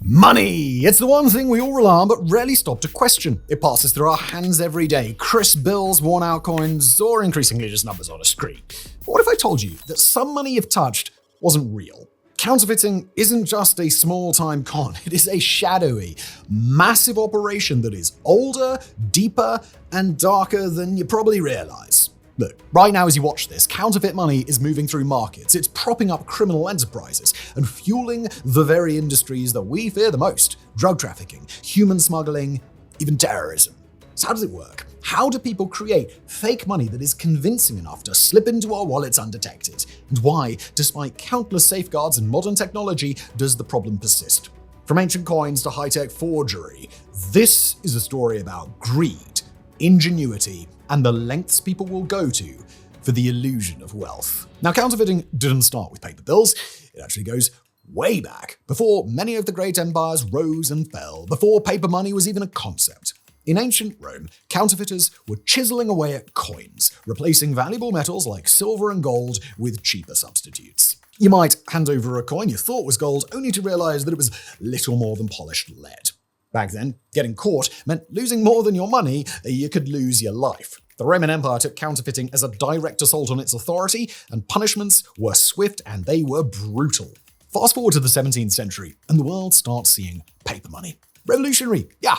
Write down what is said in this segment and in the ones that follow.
Money! It's the one thing we all rely on but rarely stop to question. It passes through our hands every day. Crisp bills, worn-out coins, or increasingly just numbers on a screen. But what if I told you that some money you've touched wasn't real? Counterfeiting isn't just a small-time con. It is a shadowy, massive operation that is older, deeper, and darker than you probably realize. Look, right now as you watch this, counterfeit money is moving through markets. It's propping up criminal enterprises and fueling the very industries that we fear the most: drug trafficking, human smuggling, even terrorism. So how does it work? How do people create fake money that is convincing enough to slip into our wallets undetected? And why, despite countless safeguards and modern technology, does the problem persist? From ancient coins to high-tech forgery, this is a story about greed, ingenuity, and the lengths people will go to for the illusion of wealth. Now, counterfeiting didn't start with paper bills. It actually goes way back, before many of the great empires rose and fell, before paper money was even a concept. In ancient Rome, counterfeiters were chiseling away at coins, replacing valuable metals like silver and gold with cheaper substitutes. You might hand over a coin you thought was gold, only to realize that it was little more than polished lead. Back then, getting caught meant losing more than your money. You could lose your life. The Roman Empire took counterfeiting as a direct assault on its authority, and punishments were swift and they were brutal. Fast forward to the 17th century, and the world starts seeing paper money. Revolutionary, yeah,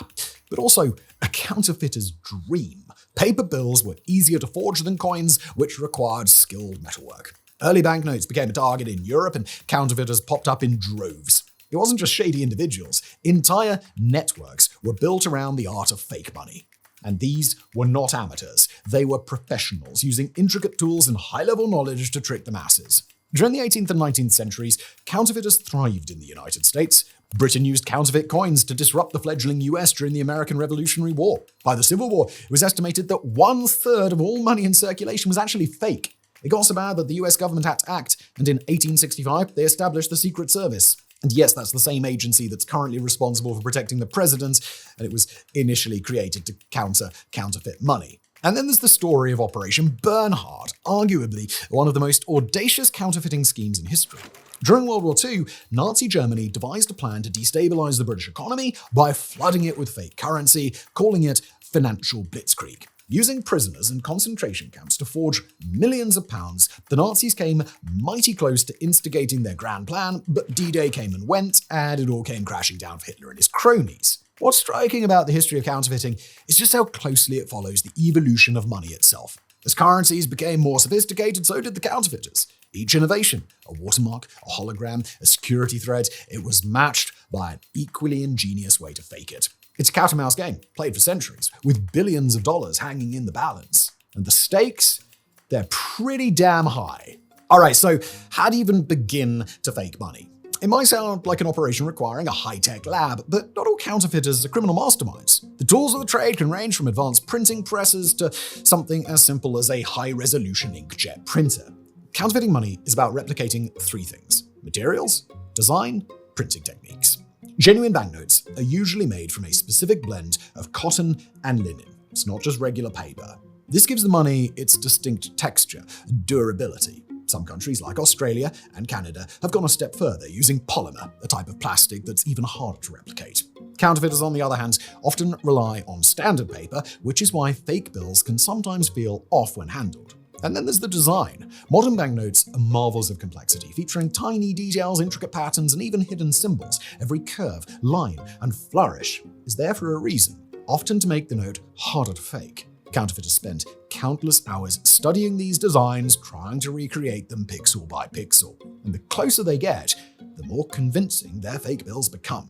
but also a counterfeiter's dream. Paper bills were easier to forge than coins, which required skilled metalwork. Early banknotes became a target in Europe, and counterfeiters popped up in droves. It wasn't just shady individuals. Entire networks were built around the art of fake money. And these were not amateurs. They were professionals using intricate tools and high-level knowledge to trick the masses. During the 18th and 19th centuries, counterfeiters thrived in the United States. Britain used counterfeit coins to disrupt the fledgling US during the American Revolutionary War. By the Civil War, it was estimated that 1/3 of all money in circulation was actually fake. It got so bad that the US government had to act, and in 1865, they established the Secret Service. And yes, that's the same agency that's currently responsible for protecting the president, and it was initially created to counter counterfeit money. And then there's the story of Operation Bernhard, arguably one of the most audacious counterfeiting schemes in history. During World War II, Nazi Germany devised a plan to destabilize the British economy by flooding it with fake currency, calling it financial blitzkrieg. Using prisoners in concentration camps to forge millions of pounds, the Nazis came mighty close to instigating their grand plan, but D-Day came and went, and it all came crashing down for Hitler and his cronies. What's striking about the history of counterfeiting is just how closely it follows the evolution of money itself. As currencies became more sophisticated, so did the counterfeiters. Each innovation, a watermark, a hologram, a security threat, it was matched by an equally ingenious way to fake it. It's a cat-and-mouse game, played for centuries, with billions of dollars hanging in the balance. And the stakes? They're pretty damn high. Alright, so how do you even begin to fake money? It might sound like an operation requiring a high-tech lab, but not all counterfeiters are criminal masterminds. The tools of the trade can range from advanced printing presses to something as simple as a high-resolution inkjet printer. Counterfeiting money is about replicating three things: materials, design, printing techniques. Genuine banknotes are usually made from a specific blend of cotton and linen. It's not just regular paper. This gives the money its distinct texture and durability. Some countries, like Australia and Canada, have gone a step further, using polymer, a type of plastic that's even harder to replicate. Counterfeiters, on the other hand, often rely on standard paper, which is why fake bills can sometimes feel off when handled. And then there's the design. Modern banknotes are marvels of complexity, featuring tiny details, intricate patterns, and even hidden symbols. Every curve, line, and flourish is there for a reason, often to make the note harder to fake. Counterfeiters spend countless hours studying these designs, trying to recreate them pixel by pixel. And the closer they get, the more convincing their fake bills become.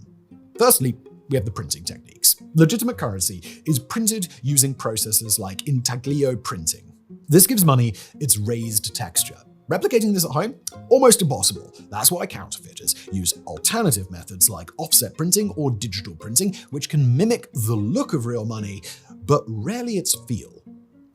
Firstly, we have the printing techniques. Legitimate currency is printed using processes like intaglio printing. This gives money its raised texture. Replicating this at home? Almost impossible. That's why counterfeiters use alternative methods like offset printing or digital printing, which can mimic the look of real money, but rarely its feel.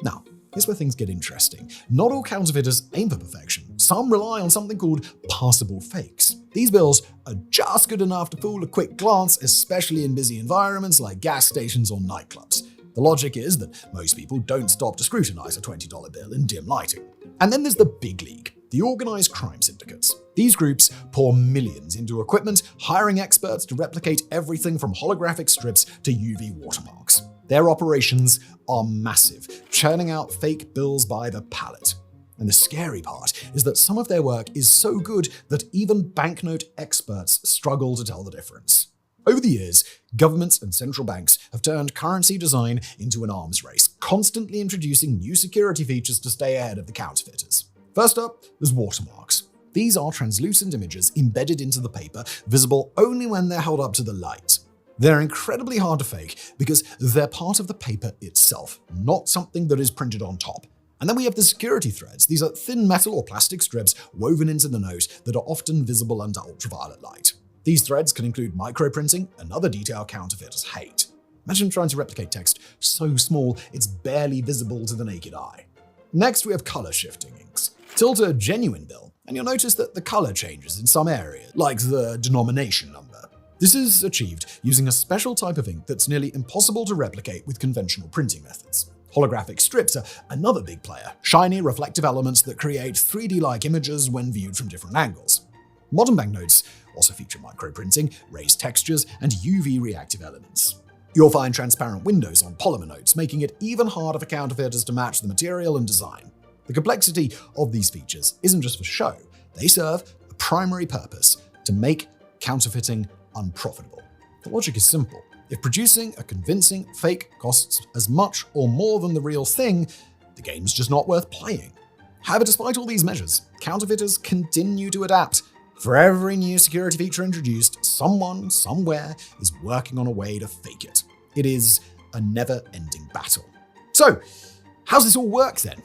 Now, here's where things get interesting. Not all counterfeiters aim for perfection. Some rely on something called passable fakes. These bills are just good enough to fool a quick glance, especially in busy environments like gas stations or nightclubs. The logic is that most people don't stop to scrutinize a $20 bill in dim lighting. And then there's the big league, the organized crime syndicates. These groups pour millions into equipment, hiring experts to replicate everything from holographic strips to UV watermarks. Their operations are massive, churning out fake bills by the pallet. And the scary part is that some of their work is so good that even banknote experts struggle to tell the difference. Over the years, governments and central banks have turned currency design into an arms race, constantly introducing new security features to stay ahead of the counterfeiters. First up, there's watermarks. These are translucent images embedded into the paper, visible only when they're held up to the light. They're incredibly hard to fake because they're part of the paper itself, not something that is printed on top. And then we have the security threads. These are thin metal or plastic strips woven into the note that are often visible under ultraviolet light. These threads can include microprinting, another detail counterfeiters hate. Imagine trying to replicate text so small it's barely visible to the naked eye. Next, we have color shifting inks. Tilt a genuine bill, and you'll notice that the color changes in some areas, like the denomination number. This is achieved using a special type of ink that's nearly impossible to replicate with conventional printing methods. Holographic strips are another big player, shiny, reflective elements that create 3D-like images when viewed from different angles. Modern banknotes also feature microprinting, raised textures, and UV-reactive elements. You'll find transparent windows on polymer notes, making it even harder for counterfeiters to match the material and design. The complexity of these features isn't just for show. They serve a primary purpose: to make counterfeiting unprofitable. The logic is simple. If producing a convincing fake costs as much or more than the real thing, the game's just not worth playing. However, despite all these measures, counterfeiters continue to adapt. For every new security feature introduced, someone, somewhere, is working on a way to fake it. It is a never-ending battle. So, how's this all work then?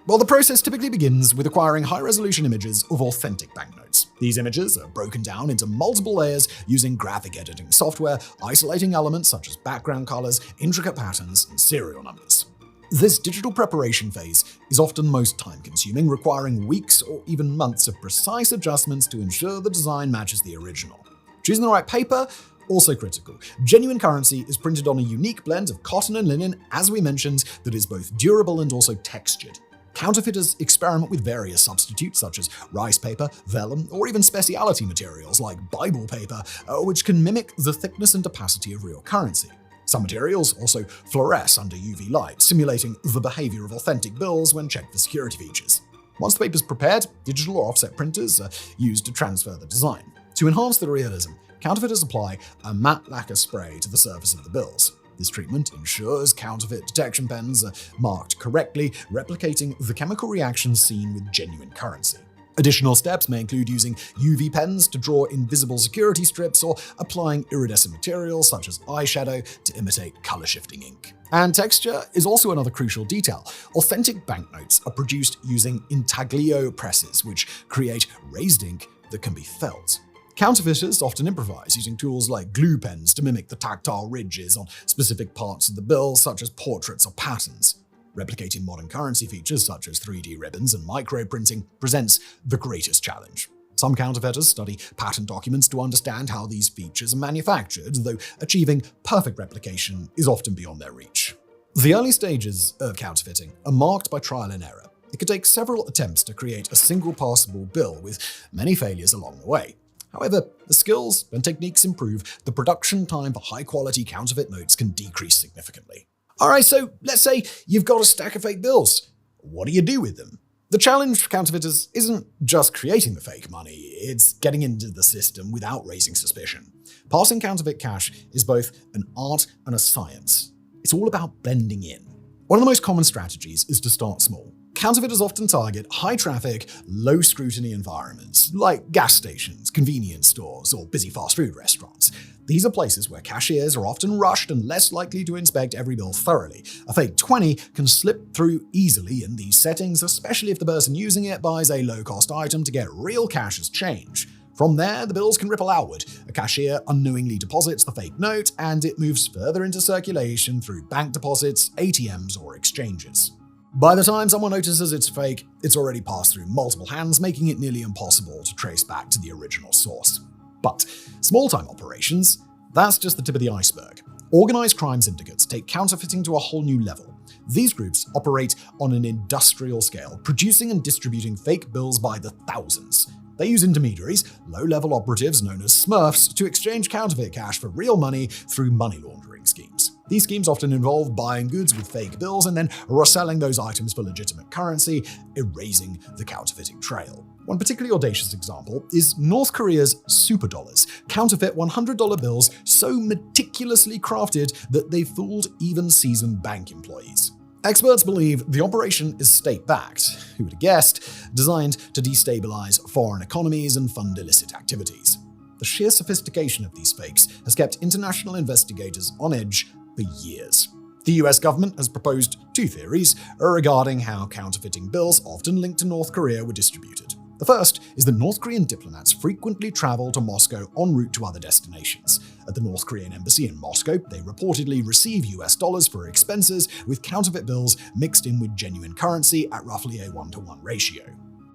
Well, the process typically begins with acquiring high-resolution images of authentic banknotes. These images are broken down into multiple layers using graphic editing software, isolating elements such as background colors, intricate patterns, and serial numbers. This digital preparation phase is often most time-consuming, requiring weeks or even months of precise adjustments to ensure the design matches the original. Choosing the right paper, also critical. Genuine currency is printed on a unique blend of cotton and linen, as we mentioned, that is both durable and also textured. Counterfeiters experiment with various substitutes such as rice paper, vellum, or even specialty materials like Bible paper, which can mimic the thickness and opacity of real currency. Some materials also fluoresce under UV light, simulating the behavior of authentic bills when checked for security features. Once the paper is prepared, digital or offset printers are used to transfer the design. To enhance the realism, counterfeiters apply a matte lacquer spray to the surface of the bills. This treatment ensures counterfeit detection pens are marked correctly, replicating the chemical reactions seen with genuine currency. Additional steps may include using UV pens to draw invisible security strips or applying iridescent materials such as eyeshadow to imitate color-shifting ink. And texture is also another crucial detail. Authentic banknotes are produced using intaglio presses, which create raised ink that can be felt. Counterfeiters often improvise using tools like glue pens to mimic the tactile ridges on specific parts of the bill, such as portraits or patterns. Replicating modern currency features such as 3D ribbons and microprinting presents the greatest challenge. Some counterfeiters study patent documents to understand how these features are manufactured, though achieving perfect replication is often beyond their reach. The early stages of counterfeiting are marked by trial and error. It could take several attempts to create a single passable bill, with many failures along the way. However, the skills and techniques improve, the production time for high-quality counterfeit notes can decrease significantly. Alright, so let's say you've got a stack of fake bills. What do you do with them? The challenge for counterfeiters isn't just creating the fake money, it's getting into the system without raising suspicion. Passing counterfeit cash is both an art and a science. It's all about blending in. One of the most common strategies is to start small. Counterfeiters often target high-traffic, low-scrutiny environments, like gas stations, convenience stores, or busy fast food restaurants. These are places where cashiers are often rushed and less likely to inspect every bill thoroughly. A fake 20 can slip through easily in these settings, especially if the person using it buys a low-cost item to get real cash as change. From there, the bills can ripple outward. A cashier unknowingly deposits the fake note, and it moves further into circulation through bank deposits, ATMs, or exchanges. By the time someone notices it's fake, it's already passed through multiple hands, making it nearly impossible to trace back to the original source. But small-time operations, that's just the tip of the iceberg. Organized crime syndicates take counterfeiting to a whole new level. These groups operate on an industrial scale, producing and distributing fake bills by the thousands. They use intermediaries, low-level operatives known as smurfs, to exchange counterfeit cash for real money through money laundering schemes. These schemes often involve buying goods with fake bills and then reselling those items for legitimate currency, erasing the counterfeiting trail. One particularly audacious example is North Korea's superdollars, counterfeit $100 bills so meticulously crafted that they fooled even seasoned bank employees. Experts believe the operation is state-backed, who would have guessed, designed to destabilize foreign economies and fund illicit activities. The sheer sophistication of these fakes has kept international investigators on edge for years. The US government has proposed two theories regarding how counterfeiting bills often linked to North Korea were distributed. The first is that North Korean diplomats frequently travel to Moscow en route to other destinations. At the North Korean embassy in Moscow, they reportedly receive US dollars for expenses, with counterfeit bills mixed in with genuine currency at roughly a 1-to-1 ratio.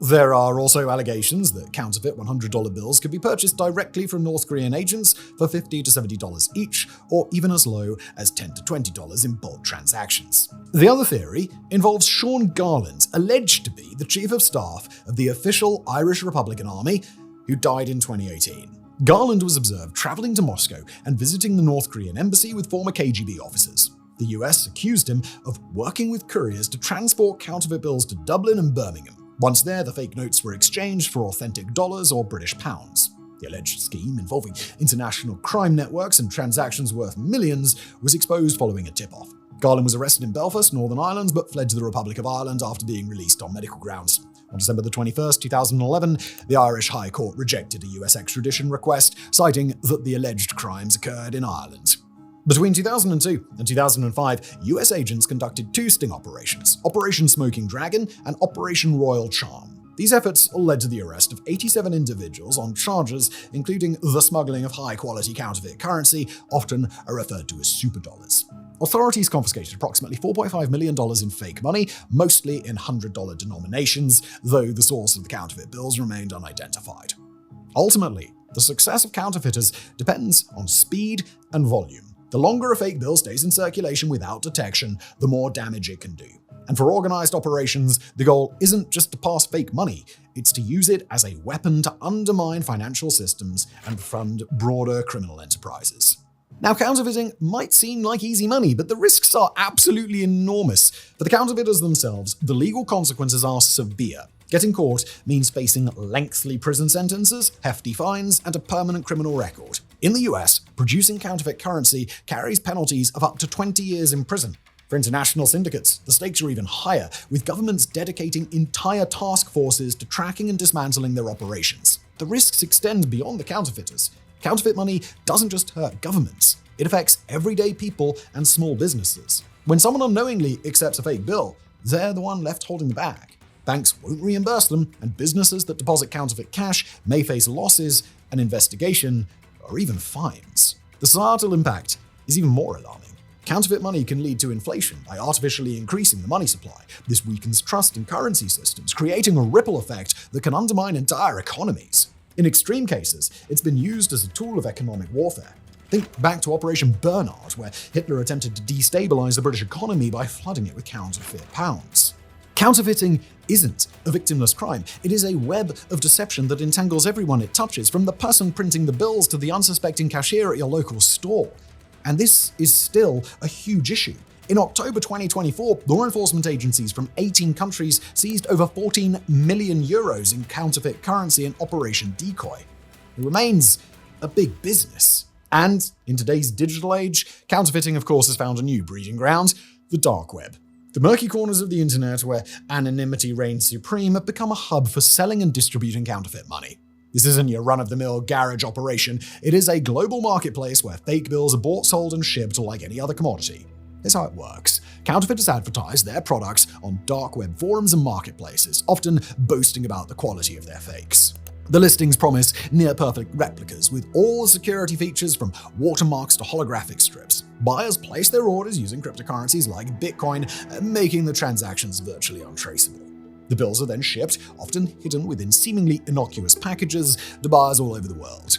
There are also allegations that counterfeit $100 bills could be purchased directly from North Korean agents for $50 to $70 each, or even as low as $10 to $20 in bulk transactions. The other theory involves Sean Garland, alleged to be the chief of staff of the official Irish Republican Army, who died in 2018. Garland was observed traveling to Moscow and visiting the North Korean embassy with former KGB officers. The US accused him of working with couriers to transport counterfeit bills to Dublin and Birmingham. Once there, the fake notes were exchanged for authentic dollars or British pounds. The alleged scheme, involving international crime networks and transactions worth millions, was exposed following a tip-off. Garland was arrested in Belfast, Northern Ireland, but fled to the Republic of Ireland after being released on medical grounds. On December 21, 2011, the Irish High Court rejected a US extradition request, citing that the alleged crimes occurred in Ireland. Between 2002 and 2005, US agents conducted two sting operations, Operation Smoking Dragon and Operation Royal Charm. These efforts led to the arrest of 87 individuals on charges including the smuggling of high-quality counterfeit currency, often referred to as superdollars. Authorities confiscated approximately $4.5 million in fake money, mostly in $100 denominations, though the source of the counterfeit bills remained unidentified. Ultimately, the success of counterfeiters depends on speed and volume. The longer a fake bill stays in circulation without detection, the more damage it can do. And for organized operations, the goal isn't just to pass fake money, it's to use it as a weapon to undermine financial systems and fund broader criminal enterprises. Now, counterfeiting might seem like easy money, but the risks are absolutely enormous. For the counterfeiters themselves, the legal consequences are severe. Getting caught means facing lengthy prison sentences, hefty fines, and a permanent criminal record. In the US, producing counterfeit currency carries penalties of up to 20 years in prison. For international syndicates, the stakes are even higher, with governments dedicating entire task forces to tracking and dismantling their operations. The risks extend beyond the counterfeiters. Counterfeit money doesn't just hurt governments, it affects everyday people and small businesses. When someone unknowingly accepts a fake bill, they're the one left holding the bag. Banks won't reimburse them, and businesses that deposit counterfeit cash may face losses, an investigation, or even fines. The societal impact is even more alarming. Counterfeit money can lead to inflation by artificially increasing the money supply. This weakens trust in currency systems, creating a ripple effect that can undermine entire economies. In extreme cases, it's been used as a tool of economic warfare. Think back to Operation Bernard, where Hitler attempted to destabilize the British economy by flooding it with counterfeit pounds. Counterfeiting isn't a victimless crime. It is a web of deception that entangles everyone it touches, from the person printing the bills to the unsuspecting cashier at your local store. And this is still a huge issue. In October 2024, law enforcement agencies from 18 countries seized over 14 million euros in counterfeit currency in Operation Decoy. It remains a big business. And in today's digital age, counterfeiting, of course, has found a new breeding ground: the dark web. The murky corners of the internet, where anonymity reigns supreme, have become a hub for selling and distributing counterfeit money. This isn't your run-of-the-mill garage operation. It is a global marketplace where fake bills are bought, sold, and shipped like any other commodity. Here's how it works. Counterfeiters advertise their products on dark web forums and marketplaces, often boasting about the quality of their fakes. The listings promise near-perfect replicas with all the security features from watermarks to holographic strips. Buyers place their orders using cryptocurrencies like Bitcoin, making the transactions virtually untraceable. The bills are then shipped, often hidden within seemingly innocuous packages, to buyers all over the world.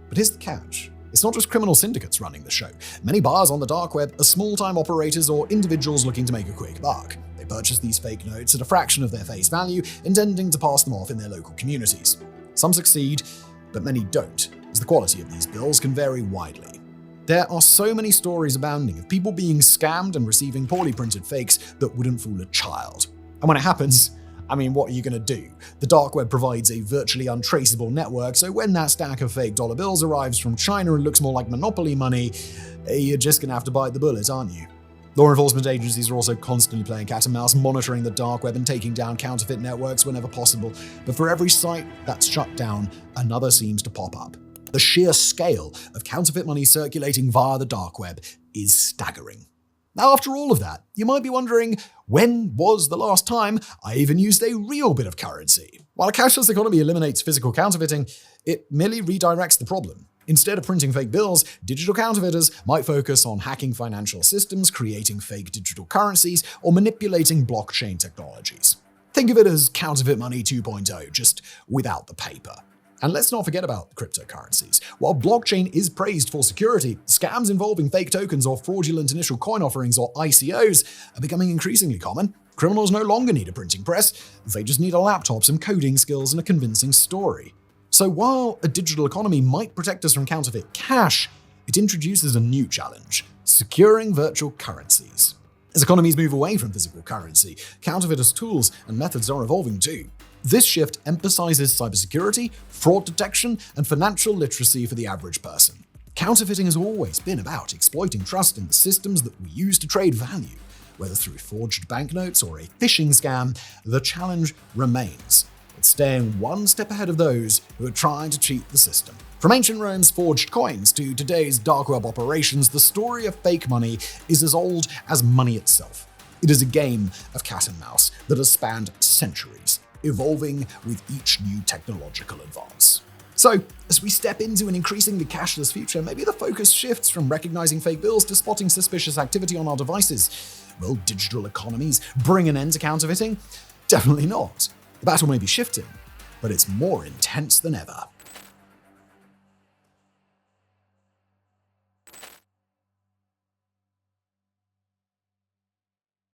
But here's the catch. It's not just criminal syndicates running the show. Many buyers on the dark web are small-time operators or individuals looking to make a quick buck. They purchase these fake notes at a fraction of their face value, intending to pass them off in their local communities. Some succeed, but many don't, as the quality of these bills can vary widely. There are so many stories abounding of people being scammed and receiving poorly printed fakes that wouldn't fool a child. And when it happens, what are you going to do? The dark web provides a virtually untraceable network, so when that stack of fake dollar bills arrives from China and looks more like monopoly money, you're just going to have to bite the bullet, aren't you? Law enforcement agencies are also constantly playing cat and mouse, monitoring the dark web and taking down counterfeit networks whenever possible. But for every site that's shut down, another seems to pop up. The sheer scale of counterfeit money circulating via the dark web is staggering. Now, after all of that, you might be wondering, when was the last time I even used a real bit of currency? While a cashless economy eliminates physical counterfeiting, it merely redirects the problem. Instead of printing fake bills, digital counterfeiters might focus on hacking financial systems, creating fake digital currencies, or manipulating blockchain technologies. Think of it as counterfeit money 2.0, just without the paper. And let's not forget about cryptocurrencies. While blockchain is praised for security, scams involving fake tokens or fraudulent initial coin offerings or ICOs are becoming increasingly common. Criminals no longer need a printing press, they just need a laptop, some coding skills, and a convincing story. So while a digital economy might protect us from counterfeit cash, it introduces a new challenge: securing virtual currencies. As economies move away from physical currency, counterfeiters' tools and methods are evolving too. This shift emphasizes cybersecurity, fraud detection, and financial literacy for the average person. Counterfeiting has always been about exploiting trust in the systems that we use to trade value. Whether through forged banknotes or a phishing scam, the challenge remains. It's staying one step ahead of those who are trying to cheat the system. From ancient Rome's forged coins to today's dark web operations, the story of fake money is as old as money itself. It is a game of cat and mouse that has spanned centuries, evolving with each new technological advance. So, as we step into an increasingly cashless future, maybe the focus shifts from recognizing fake bills to spotting suspicious activity on our devices. Will digital economies bring an end to counterfeiting? Definitely not. The battle may be shifting, but it's more intense than ever.